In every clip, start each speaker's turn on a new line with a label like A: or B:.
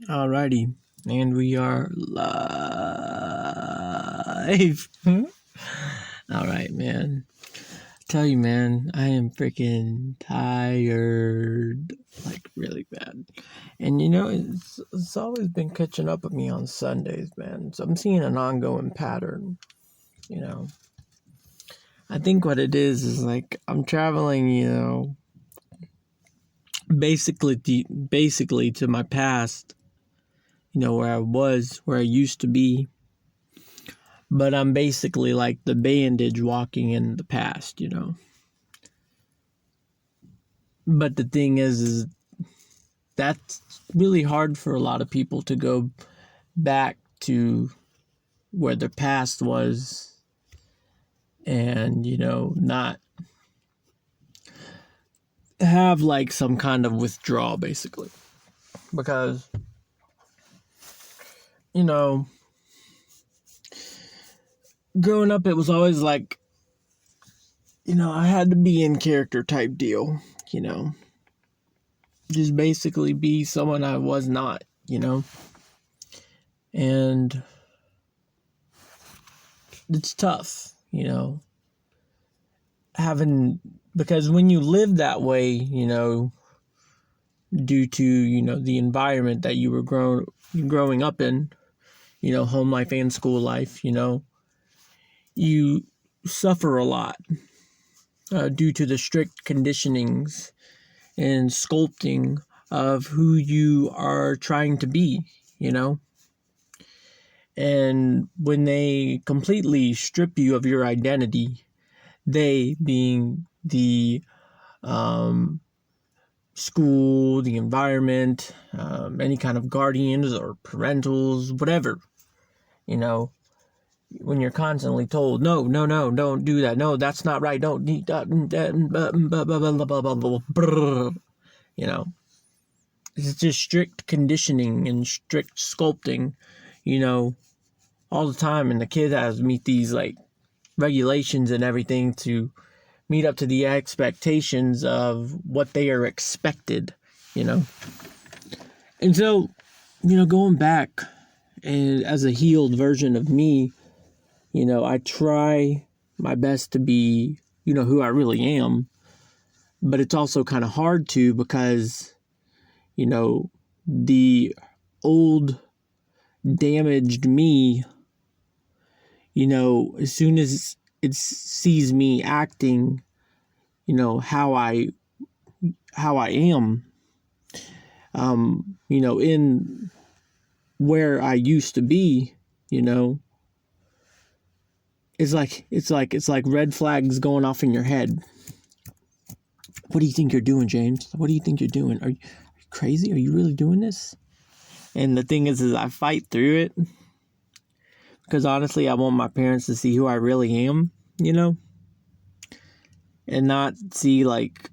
A: Alrighty, and we are live. Alright, man. Tell you, man, I am freaking tired, like really bad. And it's always been catching up with me on Sundays, man. So I'm seeing an ongoing pattern. I think what it is like I'm traveling, basically to my past. Where I used to be. But I'm basically like the bandage walking in the past. But the thing is that's really hard for a lot of people to go back to where their past was and, not have like some kind of withdrawal, basically. Because, growing up, it was always like, I had to be in character type deal, just basically be someone I was not, and it's tough, because when you live that way, due to, the environment that you were growing up in, home life and school life, you suffer a lot due to the strict conditionings and sculpting of who you are trying to be, And when they completely strip you of your identity, they being the school, the environment, any kind of guardians or parentals, whatever, when you're constantly told, no, don't do that. No, that's not right. Don't need that. It's just strict conditioning and strict sculpting, all the time. And the kid has to meet these like regulations and everything to meet up to the expectations of what they are expected, And so, going back and as a healed version of me, I try my best to be, who I really am. But it's also kind of hard to because, the old damaged me, as soon as it sees me acting, how I am, in where I used to be, it's like red flags going off in your head. What do you think you're doing, James? What do you think you're doing? Are you crazy? Are you really doing this? And the thing is I fight through it because honestly, I want my parents to see who I really am, and not see like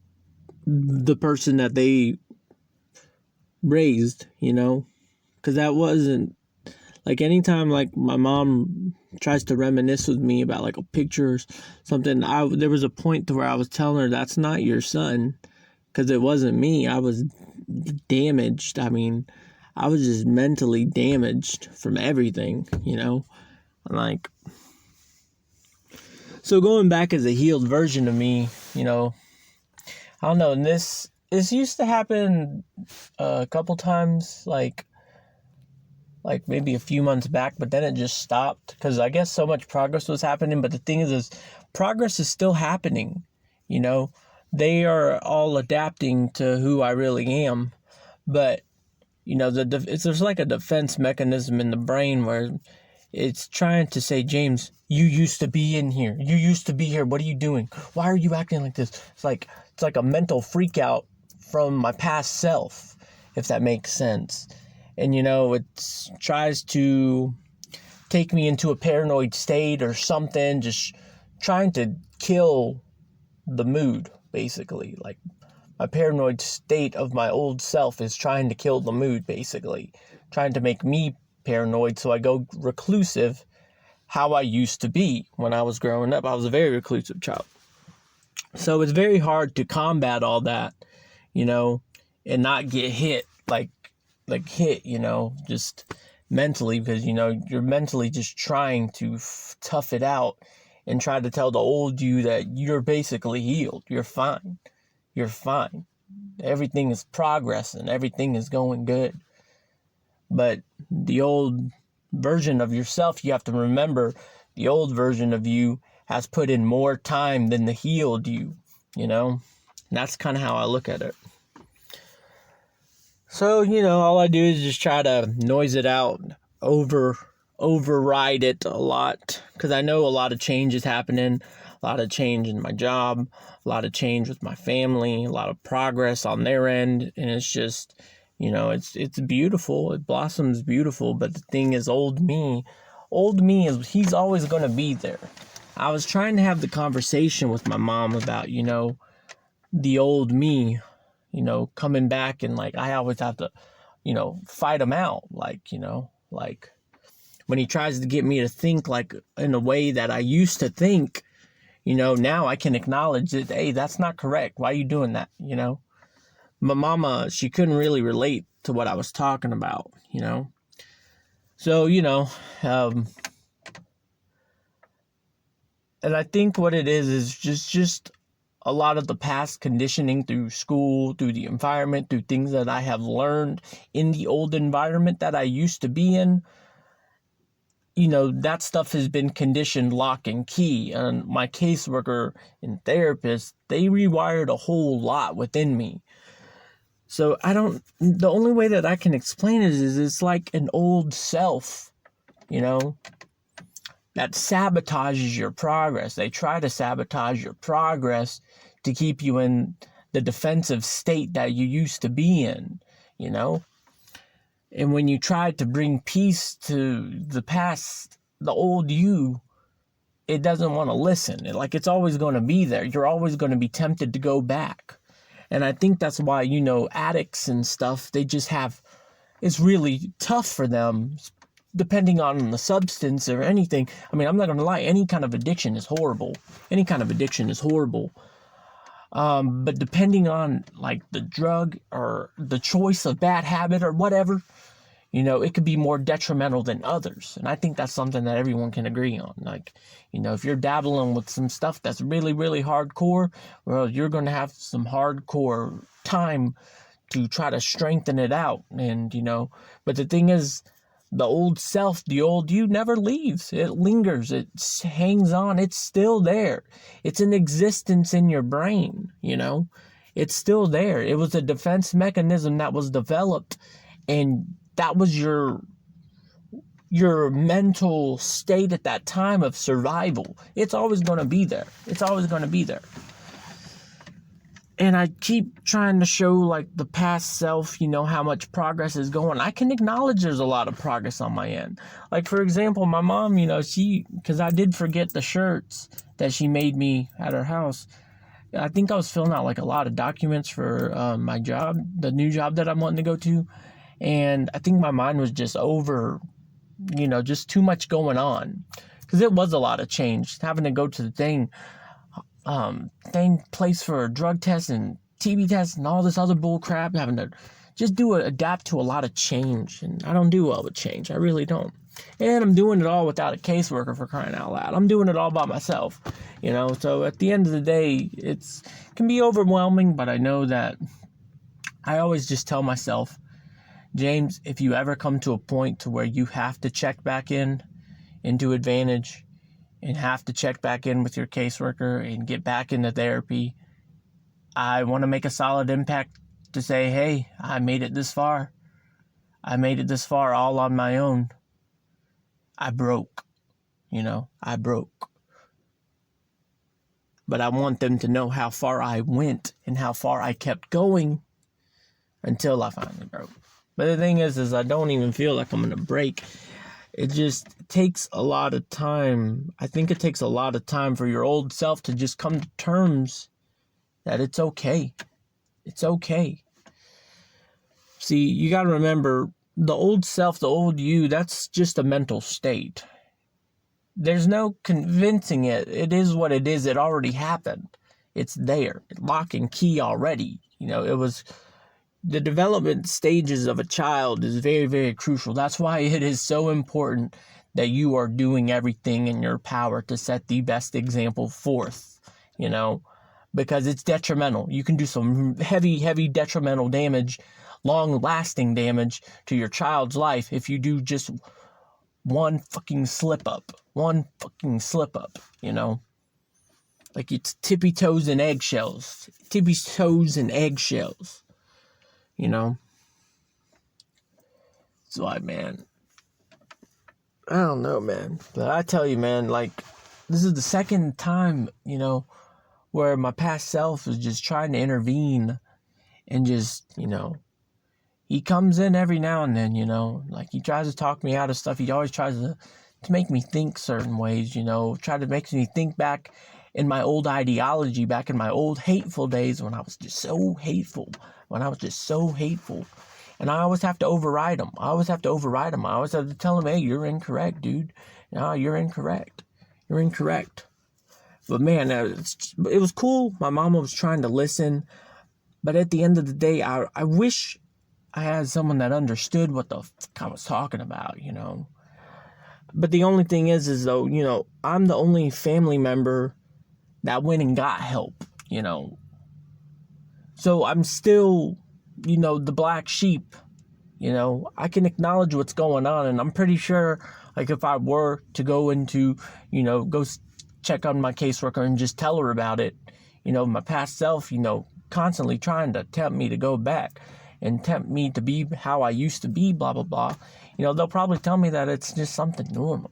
A: the person that they raised, because that wasn't like anytime like my mom tries to reminisce with me about like a picture or something, there was a point to where I was telling her that's not your son, because it wasn't me. I was damaged. I mean, I was just mentally damaged from everything, like, so going back as a healed version of me, I don't know, and this used to happen a couple times, like maybe a few months back, but then it just stopped because I guess so much progress was happening. But the thing is progress is still happening, they are all adapting to who I really am. But, there's like a defense mechanism in the brain where it's trying to say, James, you used to be in here. You used to be here. What are you doing? Why are you acting like this? It's like a mental freak out from my past self, if that makes sense. And, it tries to take me into a paranoid state or something, just trying to kill the mood, basically. Like, my paranoid state of my old self is trying to kill the mood, basically. Trying to make me paranoid so I go reclusive how I used to be when I was growing up. I was a very reclusive child. So it's very hard to combat all that, and not get hit like hit, just mentally, because, you're mentally just trying to tough it out and try to tell the old you that you're basically healed. You're fine. You're fine. Everything is progressing. Everything is going good. But the old version of yourself, you have to remember, the old version of you has put in more time than the healed you, And that's kind of how I look at it. So, all I do is just try to noise it out, override it a lot, because I know a lot of change is happening, a lot of change in my job, a lot of change with my family, a lot of progress on their end, and it's just, it's beautiful, it blossoms beautiful, but the thing is, old me he's always going to be there. I was trying to have the conversation with my mom about, the old me, coming back, and I always have to, fight him out. When he tries to get me to think in a way that I used to think, now I can acknowledge that, hey, that's not correct. Why are you doing that? My mama, she couldn't really relate to what I was talking about, So, and I think what it is just a lot of the past conditioning through school, through the environment, through things that I have learned in the old environment that I used to be in. That stuff has been conditioned lock and key. And my caseworker and therapist, they rewired a whole lot within me. So the only way that I can explain it is it's like an old self, that sabotages your progress. They try to sabotage your progress to keep you in the defensive state that you used to be in, And when you try to bring peace to the past, the old you, it doesn't want to listen. It's always going to be there. You're always going to be tempted to go back. And I think that's why, addicts and stuff, it's really tough for them, depending on the substance or anything. I mean, I'm not going to lie. Any kind of addiction is horrible. But depending on the drug or the choice of bad habit or whatever, it could be more detrimental than others. And I think that's something that everyone can agree on. If you're dabbling with some stuff that's really, really hardcore, well, you're going to have some hardcore time to try to strengthen it out. And, but the thing is, the old self, the old you never leaves. It lingers. It hangs on. It's still there. It's an existence in your brain, It's still there. It was a defense mechanism that was developed, and that was your mental state at that time of survival. It's always going to be there. And I keep trying to show the past self, how much progress is going. I can acknowledge there's a lot of progress on my end. For example, my mom, because I did forget the shirts that she made me at her house. I think I was filling out a lot of documents for my job, the new job that I'm wanting to go to. And I think my mind was just over, just too much going on. Because it was a lot of change. Having to go to the thing place for a drug test and TB test and all this other bull crap, having to just adapt to a lot of change. And I don't do well with change. I really don't. And I'm doing it all without a caseworker, for crying out loud. I'm doing it all by myself, So at the end of the day, it can be overwhelming, but I know that I always just tell myself, James, if you ever come to a point to where you have to check back into Advantage and have to check back in with your caseworker and get back into therapy, I want to make a solid impact to say, hey, I made it this far. I made it this far all on my own. I broke. I broke. But I want them to know how far I went and how far I kept going until I finally broke. But the thing is I don't even feel like I'm going to break. It just takes a lot of time. I think it takes a lot of time for your old self to just come to terms that it's okay. It's okay. See, you got to remember, the old self, the old you, that's just a mental state. There's no convincing it. It is what it is. It already happened. It's there. Lock and key already. It was the development stages of a child is very, very crucial. That's why it is so important that you are doing everything in your power to set the best example forth, because it's detrimental. You can do some heavy, heavy detrimental damage, long-lasting damage to your child's life if you do just one fucking slip up. Like it's tippy toes and eggshells. So man, I don't know, man. But I tell you, man, like, this is the second time, where my past self is just trying to intervene and just, he comes in every now and then, like he tries to talk me out of stuff. He always tries to make me think certain ways, try to make me think back in my old ideology, back in my old hateful days when I was just so hateful, And I always have to override him. I always have to tell him, hey, you're incorrect, dude. No, you're incorrect. But man, it was cool. My mama was trying to listen. But at the end of the day, I wish I had someone that understood what the fuck I was talking about, But the only thing is though, I'm the only family member that went and got help, So I'm still, the black sheep, I can acknowledge what's going on. And I'm pretty sure, like, if I were to go into, go check on my caseworker and just tell her about it, my past self, constantly trying to tempt me to go back and tempt me to be how I used to be, blah, blah, blah. They'll probably tell me that it's just something normal,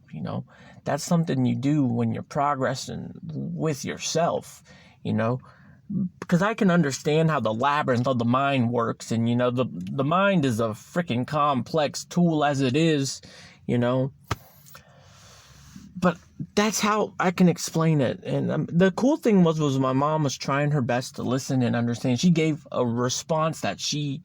A: That's something you do when you're progressing with yourself, Because I can understand how the labyrinth of the mind works. And, the mind is a freaking complex tool as it is, But that's how I can explain it. And the cool thing was my mom was trying her best to listen and understand. She gave a response that she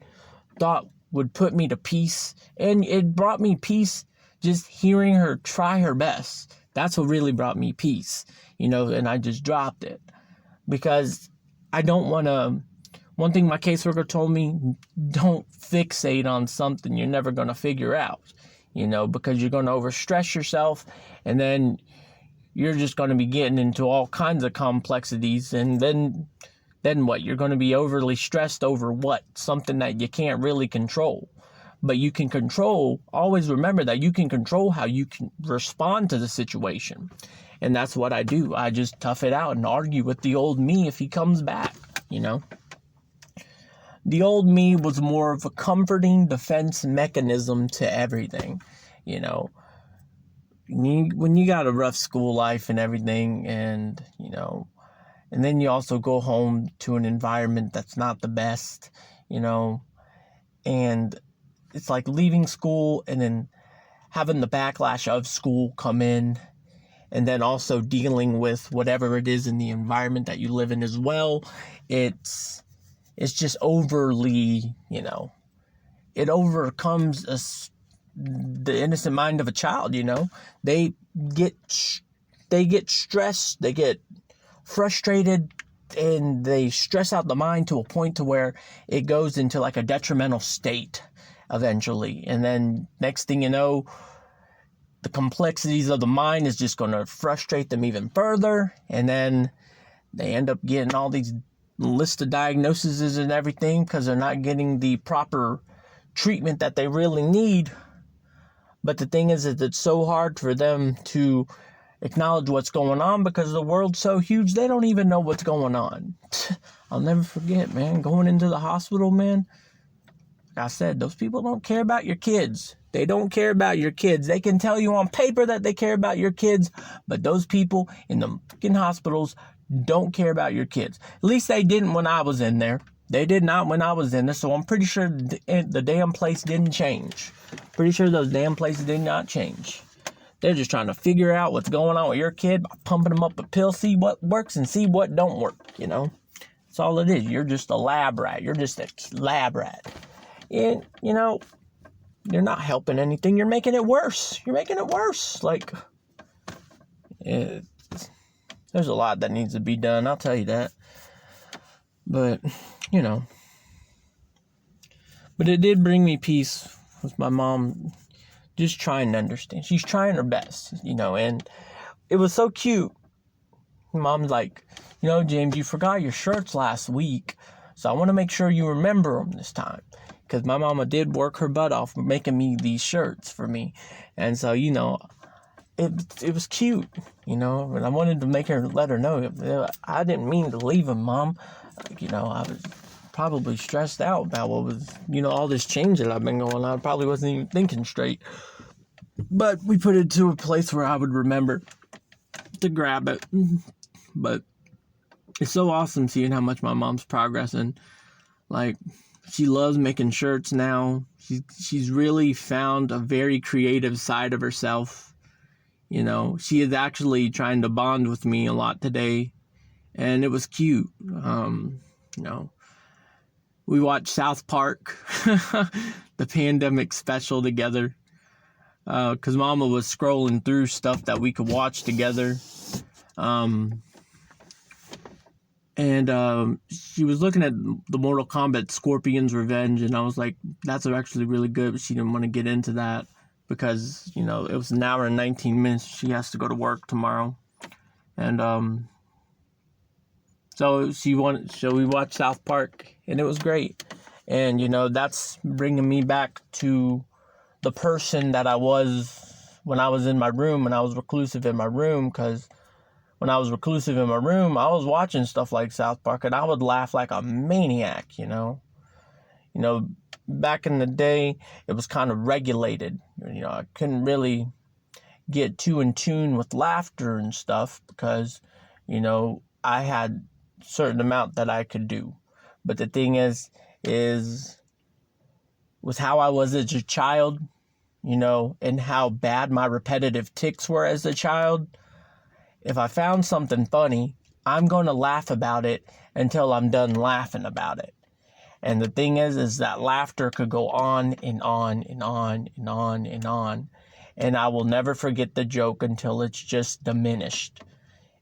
A: thought would put me to peace. And it brought me peace just hearing her try her best. That's what really brought me peace, and I just dropped it. Because I don't want to... One thing my caseworker told me, don't fixate on something you're never going to figure out, because you're going to overstress yourself, and then you're just going to be getting into all kinds of complexities, and then what? You're going to be overly stressed over what? Something that you can't really control. But you can control, always remember that you can control how you can respond to the situation. And that's what I do. I just tough it out and argue with the old me if he comes back, The old me was more of a comforting defense mechanism to everything, When you got a rough school life and everything, and, and then you also go home to an environment that's not the best, and it's like leaving school and then having the backlash of school come in, and then also dealing with whatever it is in the environment that you live in as well. It's just overly, it overcomes the innocent mind of a child, They get stressed, they get frustrated, and they stress out the mind to a point to where it goes into like a detrimental state eventually. And then next thing you know, the complexities of the mind is just going to frustrate them even further. And then they end up getting all these list of diagnoses and everything because they're not getting the proper treatment that they really need. But the thing is that it's so hard for them to acknowledge what's going on because the world's so huge, they don't even know what's going on. I'll never forget, man, going into the hospital, man. Like I said, those people don't care about your kids. They don't care about your kids. They can tell you on paper that they care about your kids, but those people in the fucking hospitals don't care about your kids. At least they didn't when I was in there. They did not when I was in there, so I'm pretty sure the damn place didn't change. Pretty sure those damn places did not change. They're just trying to figure out what's going on with your kid by pumping them up a pill, see what works and see what don't work, That's all it is. You're just a lab rat. You're just a lab rat. And, you're not helping anything. You're making it worse. Like, there's a lot that needs to be done. I'll tell you that. But, But it did bring me peace with my mom just trying to understand. She's trying her best, and it was so cute. Mom's like, James, you forgot your shirts last week, so I want to make sure you remember them this time. Because my mama did work her butt off making me these shirts for me. And so, it was cute, and I wanted to let her know, I didn't mean to leave them, Mom. I was probably stressed out about what was, all this change that I've been going on. I probably wasn't even thinking straight. But we put it to a place where I would remember to grab it. But it's so awesome seeing how much my mom's progressing. Like, she loves making shirts now. She's really found a very creative side of herself. She is actually trying to bond with me a lot today. And it was cute. We watched South Park, the pandemic special together. Because Mama was scrolling through stuff that we could watch together. And she was looking at the Mortal Kombat Scorpion's Revenge, and I was like, that's actually really good, but she didn't want to get into that because, it was an hour and 19 minutes. She has to go to work tomorrow. And so we watched South Park, and it was great. And, that's bringing me back to the person that I was when I was in my room, when I was reclusive in my room, because when I was reclusive in my room, I was watching stuff like South Park, and I would laugh like a maniac, Back in the day, it was kind of regulated. I couldn't really get too in tune with laughter and stuff because, I had a certain amount that I could do. But the thing is with how I was as a child, and how bad my repetitive tics were as a child, if I found something funny, I'm going to laugh about it until I'm done laughing about it. And the thing is that laughter could go on and on and on and on and on. And I will never forget the joke until it's just diminished.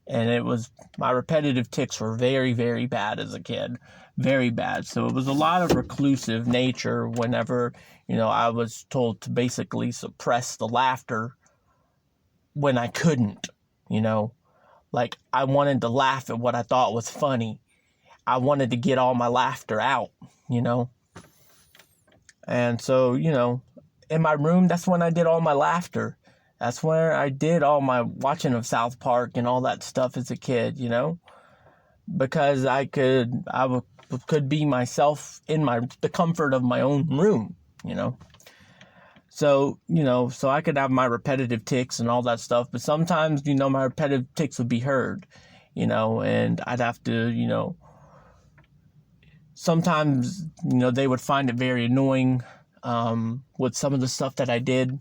A: And my repetitive tics were very, very bad as a kid. Very bad. So it was a lot of reclusive nature whenever, I was told to basically suppress the laughter when I couldn't, Like, I wanted to laugh at what I thought was funny. I wanted to get all my laughter out, And so, in my room, that's when I did all my laughter. That's where I did all my watching of South Park and all that stuff as a kid, Because I could be myself in the comfort of my own room, So, so I could have my repetitive tics and all that stuff. But sometimes, my repetitive tics would be heard, and I'd have to, sometimes, they would find it very annoying with some of the stuff that I did.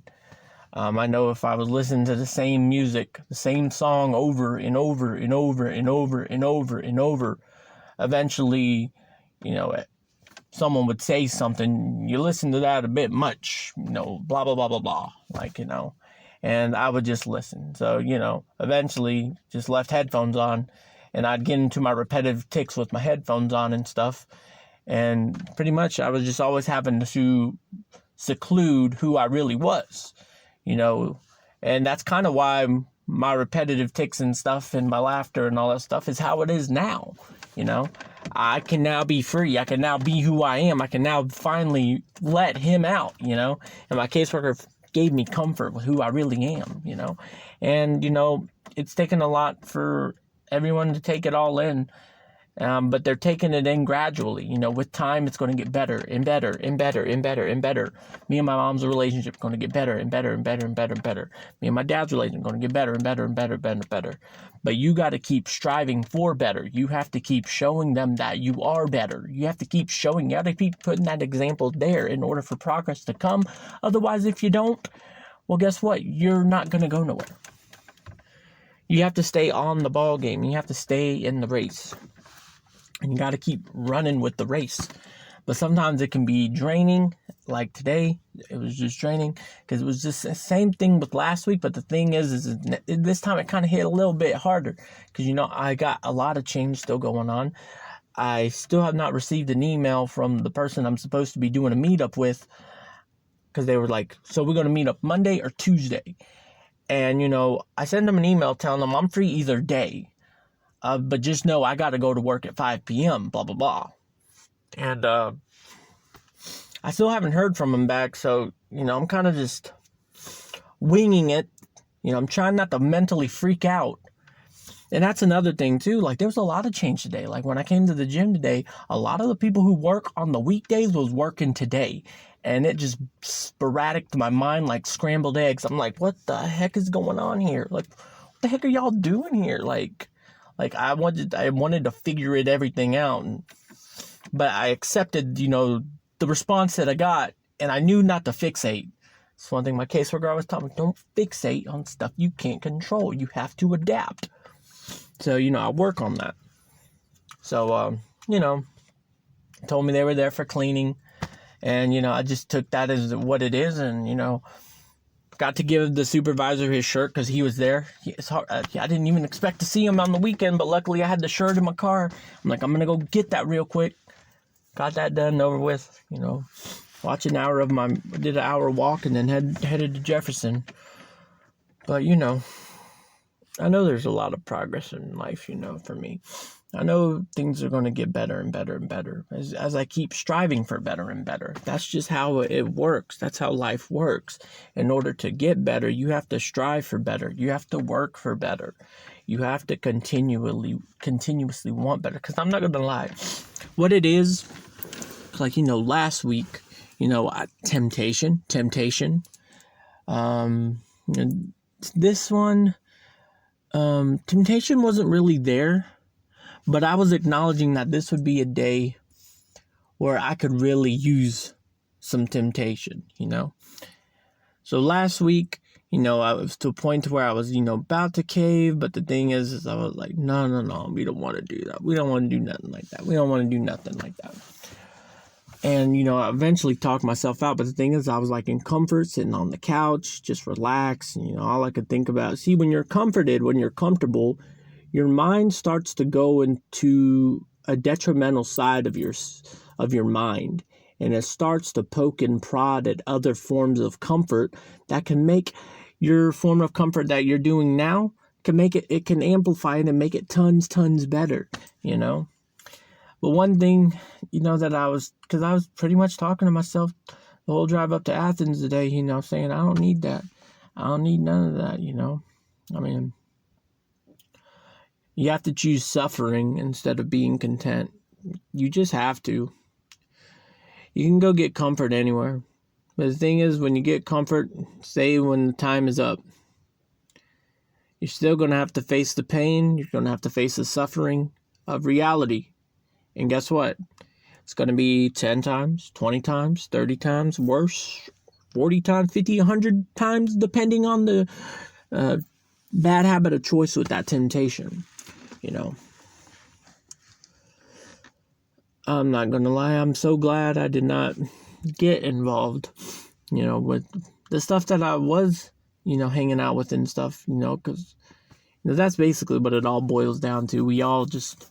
A: I know if I was listening to the same music, the same song over and over and over and over and over and over, eventually, someone would say something, you listen to that a bit much, blah, blah, blah, blah, blah, and I would just listen. So, eventually just left headphones on, and I'd get into my repetitive tics with my headphones on and stuff, and pretty much I was just always having to seclude who I really was, and that's kind of why my repetitive tics and stuff and my laughter and all that stuff is how it is now, I can now be free. I can now be who I am. I can now finally let him out, and my caseworker gave me comfort with who I really am, and, it's taken a lot for everyone to take it all in, but they're taking it in gradually, with time it's going to get better and better and better and better and better. Me and my mom's relationship is going to get better and better and better and better and better. Me and my dad's relationship is going to get better and better and better and better and better. But you got to keep striving for better. You have to keep showing them that you are better. You have to keep putting that example there in order for progress to come. Otherwise, if you don't, well, guess what? You're not going to go nowhere. You have to stay on the ball game. You have to stay in the race. And you got to keep running with the race. But sometimes it can be draining. Like today, it was just draining because it was just the same thing with last week. But the thing is this time it kind of hit a little bit harder because, I got a lot of change still going on. I still have not received an email from the person I'm supposed to be doing a meetup with, because they were like, so we're going to meet up Monday or Tuesday. And, I sent them an email telling them I'm free either day. But just know I got to go to work at 5 p.m., blah, blah, blah. And I still haven't heard from them back. So, I'm kind of just winging it. I'm trying not to mentally freak out. And that's another thing, too. Like, there was a lot of change today. Like, when I came to the gym today, a lot of the people who work on the weekdays was working today. And it just sporadic to my mind like scrambled eggs. I'm like, what the heck is going on here? Like, what the heck are y'all doing here? Like I wanted to figure everything out. But I accepted, the response that I got. And I knew not to fixate. It's one thing my caseworker always taught me. Don't fixate on stuff you can't control. You have to adapt. So, I work on that. So, told me they were there for cleaning. And, I just took that as what it is. And, got to give the supervisor his shirt because he was there. It's hard. I didn't even expect to see him on the weekend, but luckily I had the shirt in my car. I'm like, I'm going to go get that real quick. Got that done, over with, Watch did an hour walk and then headed to Jefferson. But, I know there's a lot of progress in life, for me. I know things are going to get better and better and better as I keep striving for better and better. That's just how it works. That's how life works. In order to get better, you have to strive for better. You have to work for better. You have to continuously want better. Because I'm not going to lie. What it is, like, last week, temptation. This one, temptation wasn't really there. But I was acknowledging that this would be a day where I could really use some temptation, So last week, I was to a point where I was, about to cave. But the thing is I was like, no, we don't want to do that. We don't want to do nothing like that. We don't want to do nothing like that. And, I eventually talked myself out. But the thing is, I was like in comfort, sitting on the couch, just relaxed. And, all I could think about. See, when you're comforted, when you're comfortable, your mind starts to go into a detrimental side of your mind. And it starts to poke and prod at other forms of comfort that can make your form of comfort that you're doing now, it can amplify it and make it tons better, But one thing, because I was pretty much talking to myself the whole drive up to Athens today, saying, I don't need that. I don't need none of that, I mean, you have to choose suffering instead of being content. You just have to. You can go get comfort anywhere. But the thing is, when you get comfort, say when the time is up, you're still going to have to face the pain. You're going to have to face the suffering of reality. And guess what? It's going to be 10 times, 20 times, 30 times worse, 40 times, 50, 100 times, depending on the bad habit of choice with that temptation. I'm not going to lie. I'm so glad I did not get involved, with the stuff that I was, hanging out with and stuff, because that's basically what it all boils down to. We all just,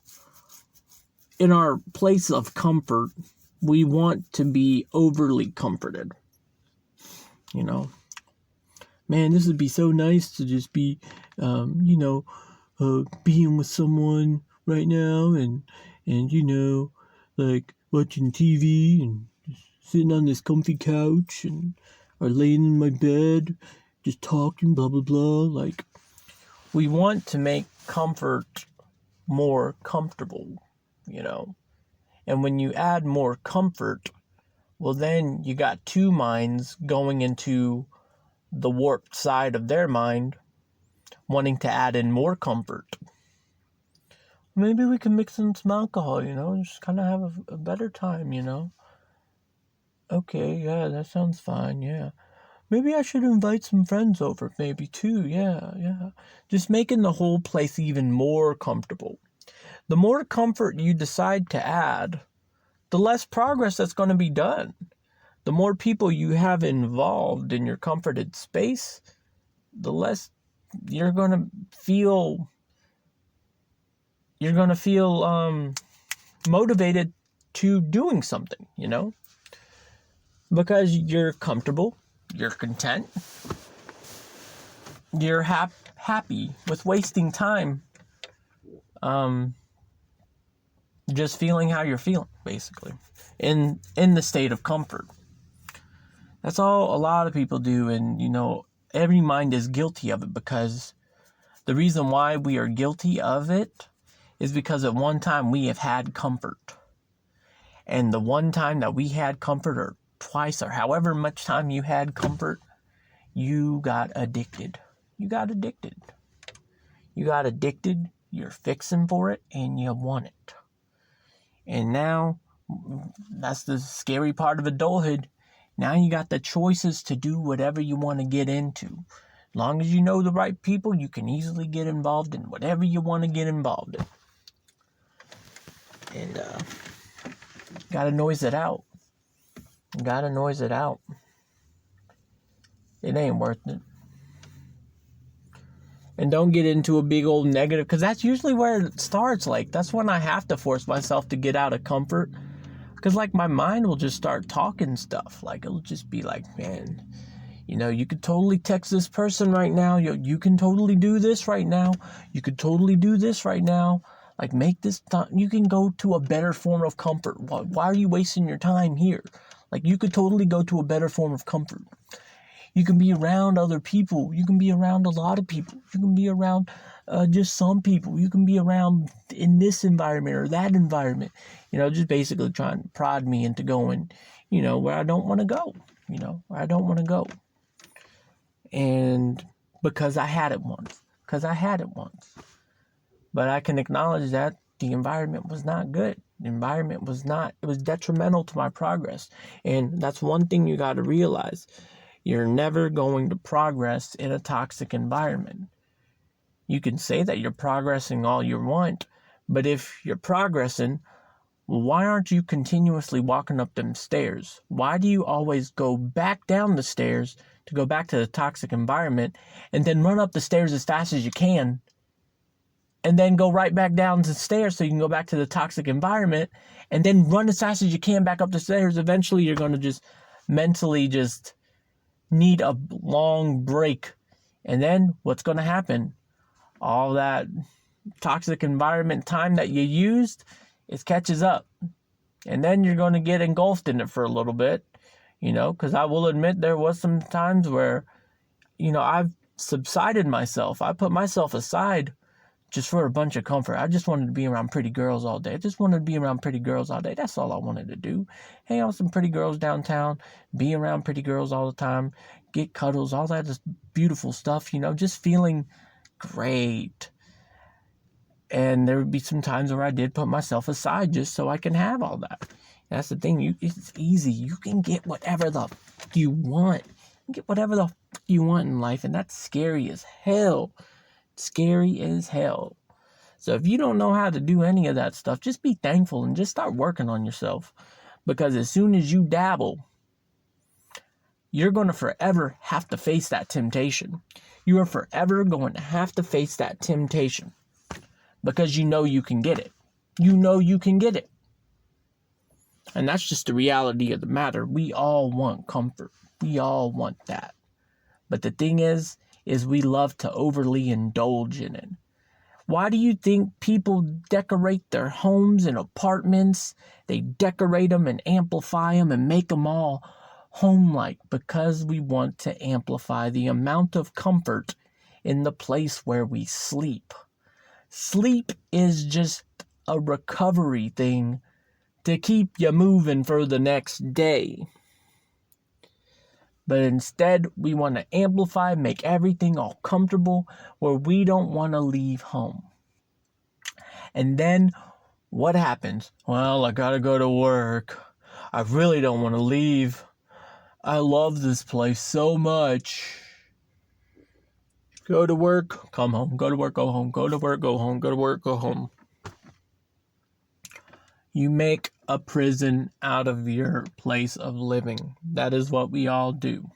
A: in our place of comfort, we want to be overly comforted, Man, this would be so nice to just be, being with someone right now and like watching TV and just sitting on this comfy couch or laying in my bed, just talking, blah, blah, blah. Like, we want to make comfort more comfortable, And when you add more comfort, well, then you got two minds going into the warped side of their mind, wanting to add in more comfort. Maybe we can mix in some alcohol, just kind of have a better time, Okay, yeah, that sounds fine, yeah. Maybe I should invite some friends over, maybe too, yeah. Just making the whole place even more comfortable. The more comfort you decide to add, the less progress that's going to be done. The more people you have involved in your comforted space, the less you're going to feel motivated to doing something, because you're comfortable, you're content, you're happy with wasting time, just feeling how you're feeling, basically, in the state of comfort. That's all a lot of people do, and every mind is guilty of it, because the reason why we are guilty of it is because at one time we have had comfort. And the one time that we had comfort, or twice, or however much time you had comfort, you got addicted. You got addicted. You're fixing for it, and you want it. And now, that's the scary part of adulthood. Now you got the choices to do whatever you want to get into. As long as you know the right people, you can easily get involved in whatever you want to get involved in. And gotta noise it out. It ain't worth it. And don't get into a big old negative, because that's usually where it starts. Like, that's when I have to force myself to get out of comfort. Because, like, my mind will just start talking stuff. Like, it'll just be like, man, you could totally text this person right now. You can totally do this right now. You could totally do this right now. Like, make this time. You can go to a better form of comfort. Why are you wasting your time here? Like, you could totally go to a better form of comfort. You can be around other people. You can be around a lot of people. You can be around just some people. You can be around in this environment or that environment. Just basically trying to prod me into going, where I don't want to go. Where I don't want to go. And because I had it once. But I can acknowledge that the environment was not good. It was detrimental to my progress. And that's one thing you got to realize. You're never going to progress in a toxic environment. You can say that you're progressing all you want, but if you're progressing, why aren't you continuously walking up them stairs? Why do you always go back down the stairs to go back to the toxic environment and then run up the stairs as fast as you can and then go right back down the stairs so you can go back to the toxic environment and then run as fast as you can back up the stairs? Eventually, you're going to just mentally just need a long break. And then what's going to happen? All that toxic environment time that you used, it catches up. And then you're going to get engulfed in it for a little bit, because I will admit there was some times where, I've subsided myself. I put myself aside just for a bunch of comfort. I just wanted to be around pretty girls all day. That's all I wanted to do. Hang out with some pretty girls downtown, be around pretty girls all the time, get cuddles, all that just beautiful stuff, just feeling great. And there would be some times where I did put myself aside just so I can have all that. That's the thing. It's easy. You can get whatever the fuck you want. In life, and that's scary as hell. So if you don't know how to do any of that stuff, just be thankful and just start working on yourself. Because as soon as you dabble, you're going to forever have to face that temptation. You are forever going to have to face that temptation. Because you can get it. And that's just the reality of the matter. We all want comfort. We all want that. But the thing is we love to overly indulge in it. Why do you think people decorate their homes and apartments? They decorate them and amplify them and make them all home-like, because we want to amplify the amount of comfort in the place where we sleep. Sleep is just a recovery thing to keep you moving for the next day. But instead, we want to amplify, make everything all comfortable, where we don't want to leave home. And then, what happens? Well, I gotta go to work. I really don't want to leave. I love this place so much. Go to work, come home. Go to work, go home. Go to work, go home. Go to work, go home. You make a prison out of your place of living. That is what we all do.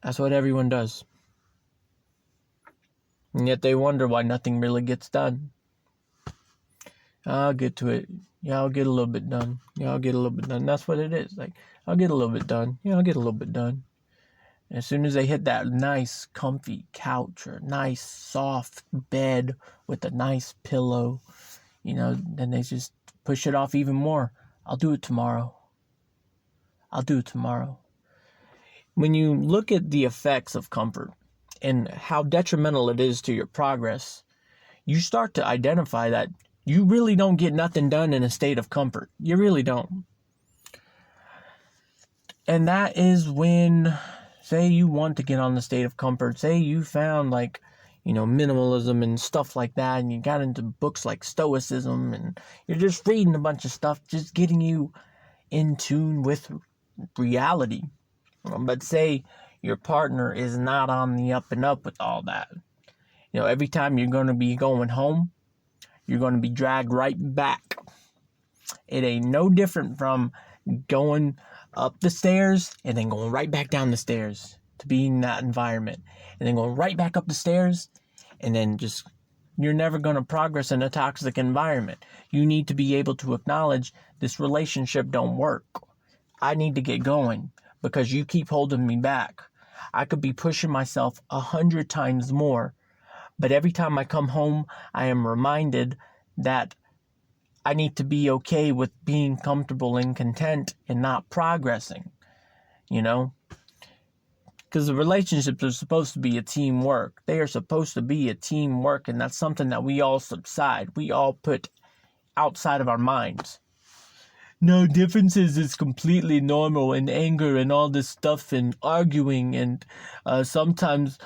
A: That's what everyone does. And yet they wonder why nothing really gets done. I'll get to it. Yeah, I'll get a little bit done. Yeah, I'll get a little bit done. That's what it is. Like, I'll get a little bit done. Yeah, I'll get a little bit done. And as soon as they hit that nice, comfy couch or nice, soft bed with a nice pillow, then they just push it off even more. I'll do it tomorrow. I'll do it tomorrow. When you look at the effects of comfort and how detrimental it is to your progress, you start to identify that you really don't get nothing done in a state of comfort. You really don't. And that is when, say you want to get on the state of comfort, say you found minimalism and stuff like that, and you got into books like Stoicism, and you're just reading a bunch of stuff, just getting you in tune with reality. But say your partner is not on the up and up with all that. Every time you're going to be going home, you're going to be dragged right back. It ain't no different from going up the stairs and then going right back down the stairs to be in that environment. And then going right back up the stairs, and then you're never going to progress in a toxic environment. You need to be able to acknowledge this relationship don't work. I need to get going because you keep holding me back. I could be pushing myself 100 times more. But every time I come home, I am reminded that I need to be okay with being comfortable and content and not progressing, Because the relationships are supposed to be a teamwork. They are supposed to be a teamwork, and that's something that we all subside. We all put outside of our minds. No, differences is completely normal, and anger and all this stuff and arguing, and sometimes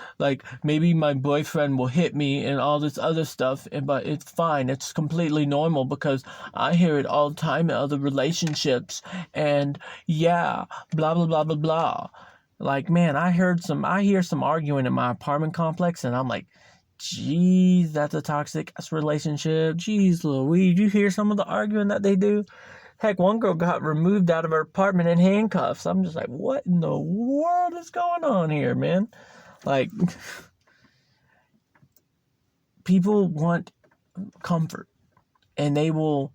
A: maybe my boyfriend will hit me and all this other stuff, but it's fine. It's completely normal because I hear it all the time in other relationships, and yeah, blah blah blah blah blah. Man, I hear some arguing in my apartment complex, and I'm like, geez, that's a toxic relationship. Jeez Louise, you hear some of the arguing that they do? Heck, one girl got removed out of her apartment in handcuffs. I'm just like, what in the world is going on here, man? People want comfort, and they will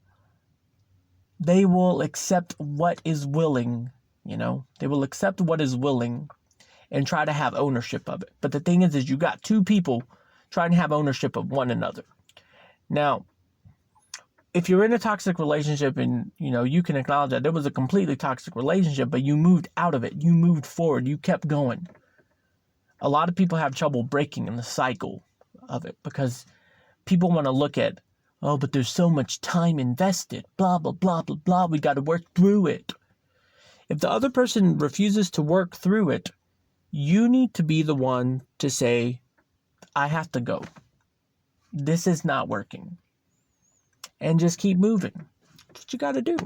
A: accept what is willing, They will accept what is willing and try to have ownership of it. But the thing is you got two people trying to have ownership of one another. Now, if you're in a toxic relationship and, you can acknowledge that there was a completely toxic relationship, but you moved out of it, you moved forward, you kept going. A lot of people have trouble breaking in the cycle of it because people want to look at, oh, but there's so much time invested, blah, blah, blah, blah, blah, we got to work through it. If the other person refuses to work through it, you need to be the one to say, I have to go. This is not working. And just keep moving. That's what you got to do.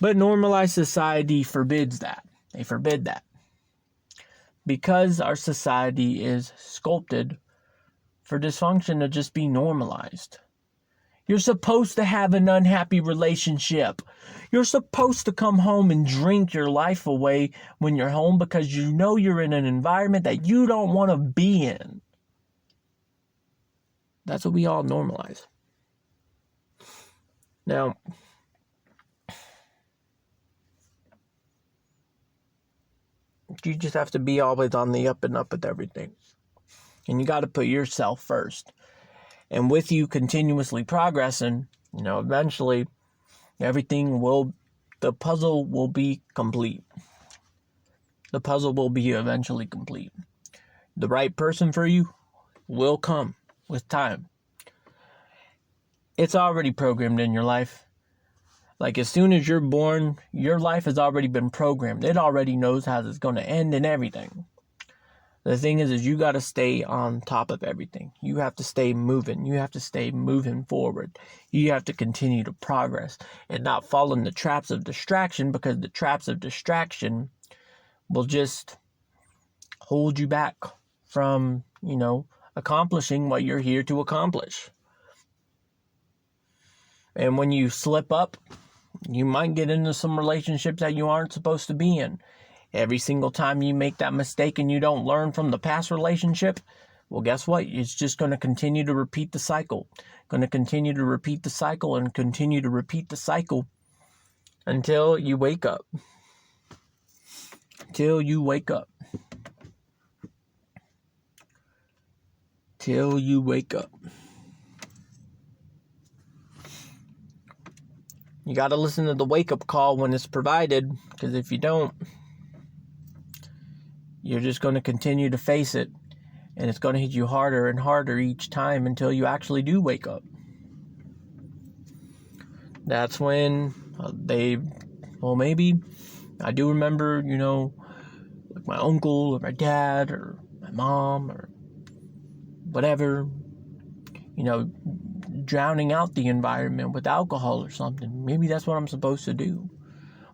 A: But normalized society forbids that. They forbid that. Because our society is sculpted for dysfunction to just be normalized. You're supposed to have an unhappy relationship. You're supposed to come home and drink your life away when you're home because you're in an environment that you don't want to be in. That's what we all normalize. Now, you just have to be always on the up and up with everything. And you got to put yourself first. And with you continuously progressing, eventually the puzzle will be complete. The puzzle will be eventually complete. The right person for you will come with time. It's already programmed in your life. As soon as you're born, your life has already been programmed. It already knows how it's going to end and everything. The thing is you got to stay on top of everything. You have to stay moving. You have to stay moving forward. You have to continue to progress and not fall in the traps of distraction, because the traps of distraction will just hold you back from, accomplishing what you're here to accomplish. And when you slip up, you might get into some relationships that you aren't supposed to be in. Every single time you make that mistake and you don't learn from the past relationship, Well, guess what? It's just going to continue to repeat the cycle. Going to continue to repeat the cycle and continue to repeat the cycle until you wake up. Till you wake up. Till you wake up. You got to listen to the wake-up call when it's provided, because if you don't, you're just going to continue to face it, and it's going to hit you harder and harder each time until you actually do wake up. That's when maybe, I do remember, like my uncle or my dad or my mom or whatever, drowning out the environment with alcohol or something. Maybe that's what I'm supposed to do.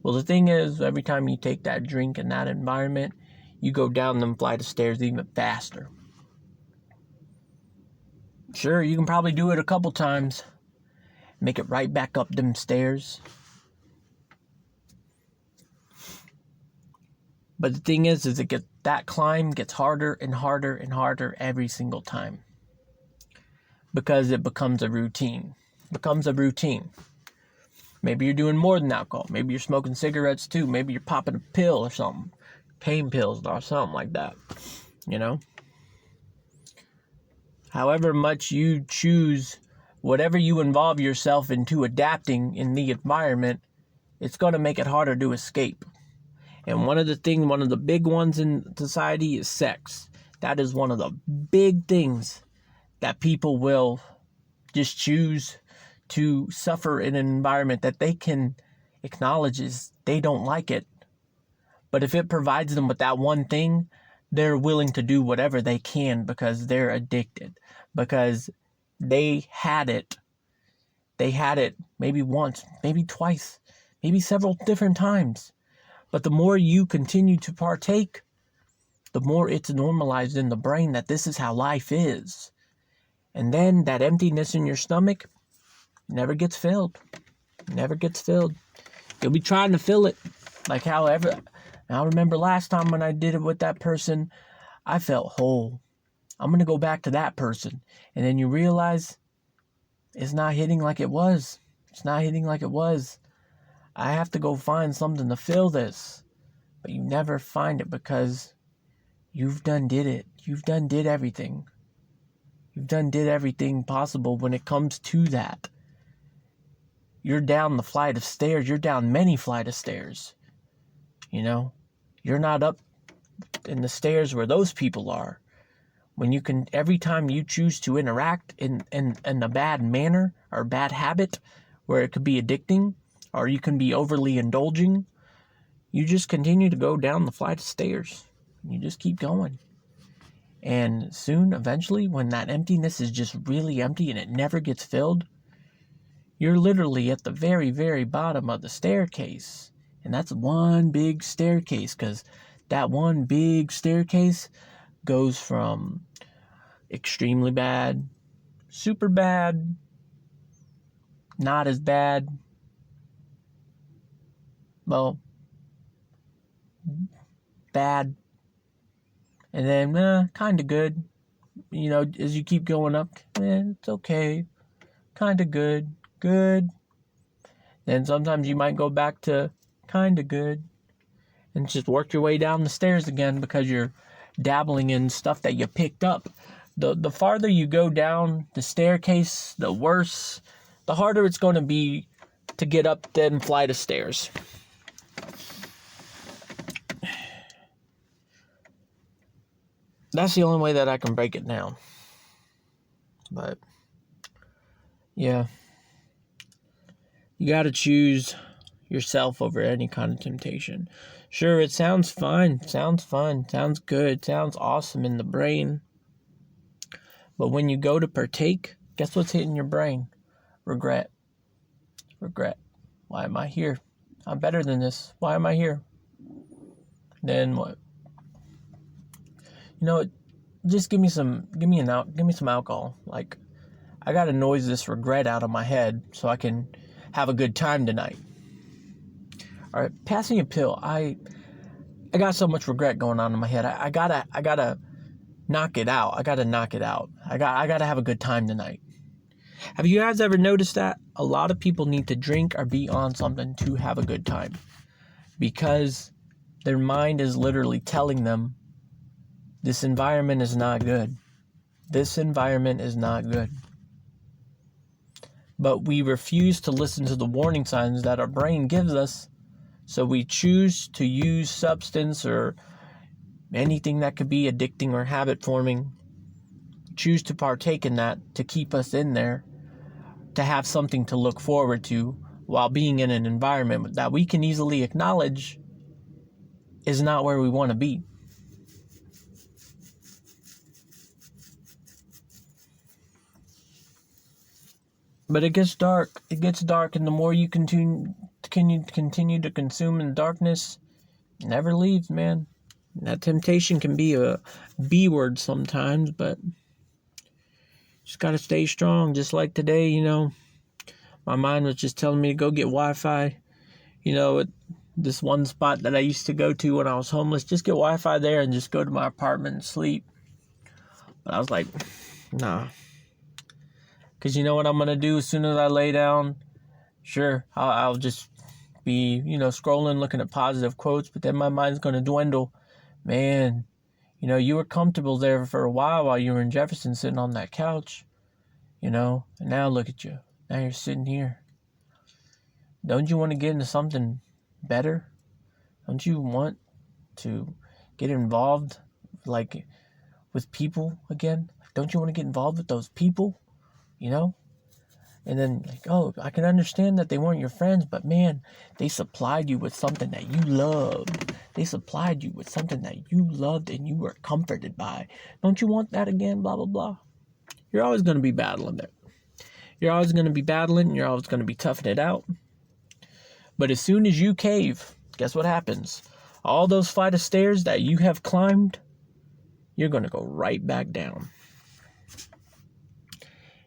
A: Well, the thing is, every time you take that drink in that environment, you go down them flight of stairs even faster. Sure, you can probably do it a couple times. Make it right back up them stairs. But the thing is that climb gets harder and harder and harder every single time. Because it becomes a routine. Maybe you're doing more than alcohol. Maybe you're smoking cigarettes too. Maybe you're popping a pill or something. Pain pills or something like that. However much you choose, whatever you involve yourself into adapting in the environment, it's going to make it harder to escape. And one of the big ones in society is sex. That is one of the big things that people will just choose to suffer in an environment that they can acknowledge is they don't like it. But if it provides them with that one thing, they're willing to do whatever they can because they're addicted. Because they had it. They had it maybe once, maybe twice, maybe several different times. But the more you continue to partake, the more it's normalized in the brain that this is how life is. And then that emptiness in your stomach never gets filled. Never gets filled. You'll be trying to fill it. Like however, I remember last time when I did it with that person, I felt whole. I'm going to go back to that person. And then you realize it's not hitting like it was. It's not hitting like it was. I have to go find something to fill this. But you never find it because you've done did it. You've done did everything. You've done did everything possible when it comes to that. You're down the flight of stairs. You're down many flight of stairs. You're not up in the stairs where those people are. When you can, every time you choose to interact in a bad manner or bad habit, where it could be addicting, or you can be overly indulging, you just continue to go down the flight of stairs. You just keep going. And soon, eventually, when that emptiness is just really empty and it never gets filled, you're literally at the very, very bottom of the staircase. And that's one big staircase, because that one big staircase goes from extremely bad, super bad, not as bad, well, bad, and then kind of good. As you keep going up, it's okay, kind of good. Then sometimes you might go back to kind of good and just work your way down the stairs again because you're dabbling in stuff that you picked up. The farther you go down the staircase, the worse, the harder it's going to be to get up that flight of stairs. That's the only way that I can break it down. But, yeah. You got to choose yourself over any kind of temptation. Sure, it sounds fun, sounds good, sounds awesome in the brain. But when you go to partake, guess what's hitting your brain? Regret. Why am I here? I'm better than this. Why am I here? Then what? Just give me some alcohol. Like, I gotta noise this regret out of my head so I can have a good time tonight. All right, passing a pill. I got so much regret going on in my head. I gotta knock it out. I got to knock it out. I got to have a good time tonight. Have you guys ever noticed that? A lot of people need to drink or be on something to have a good time. Because their mind is literally telling them, this environment is not good. This environment is not good. But we refuse to listen to the warning signs that our brain gives us. So we choose to use substance or anything that could be addicting or habit forming. Choose to partake in that to keep us in there. To have something to look forward to while being in an environment that we can easily acknowledge is not where we want to be. But it gets dark. It gets dark, and the more you continue to consume in darkness, it never leaves, man. That temptation can be a B word sometimes, but just got to stay strong. Just like today, my mind was just telling me to go get Wi-Fi. At this one spot that I used to go to when I was homeless, just get Wi-Fi there and just go to my apartment and sleep. But I was like, nah. Because you know what I'm going to do as soon as I lay down? Sure, I'll just be, scrolling, looking at positive quotes, but then my mind's going to dwindle. Man, you were comfortable there for a while you were in Jefferson sitting on that couch, and now look at you. Now you're sitting here. Don't you want to get into something better? Don't you want to get involved, with people again? Don't you want to get involved with those people, And then, I can understand that they weren't your friends, but man, they supplied you with something that you loved. They supplied you with something that you loved and you were comforted by. Don't you want that again? Blah, blah, blah. You're always going to be battling it. You're always going to be battling. You're always going to be toughing it out. But as soon as you cave, guess what happens? All those flight of stairs that you have climbed, you're going to go right back down.